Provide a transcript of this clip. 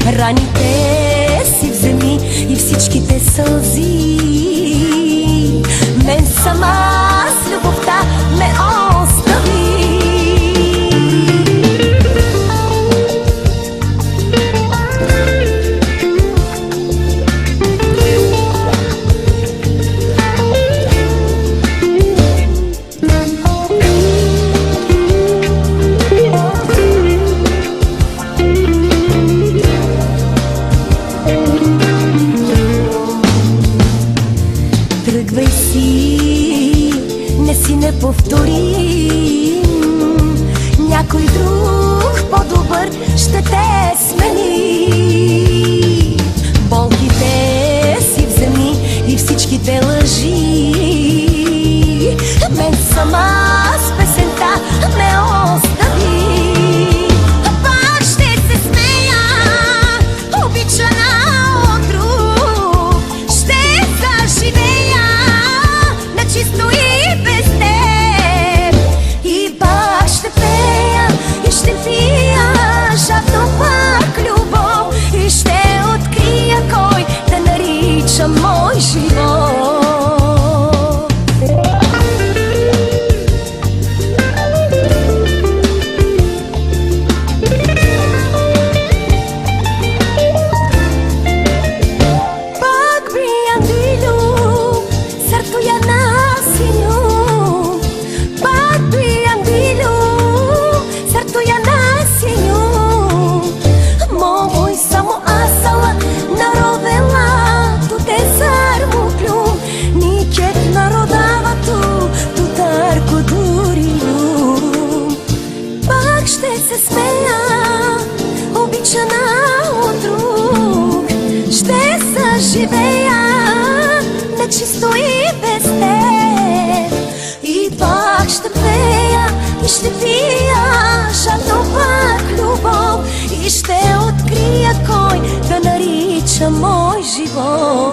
раните си вземи и всичките сълзи. Мен сама с любовта ме остави. Тръгвай си, не си неповторим, някой друг по-добър ще те смени. Болките си вземи и всичките лъжи. Мен сама с песента ме остави. Пак ще се смея, обичана от друг, ще заживея чисто и без теб. И пак ще пея и ще пия жадно пак любов, и ще открия кой да нарича мой живот. Пак бриандилю, сърто я насиню. Пак бриандилю, сърто я насиню. Мой само асала наровела tu te zarmuplju, nikjet народавато тут арко дурилю. Пак ще се смея, обичана от друг, ще съживея нечисто и без теб. И пак ще пея и ще пия жадно пак любов, и ще открия кой да нарича мой живот.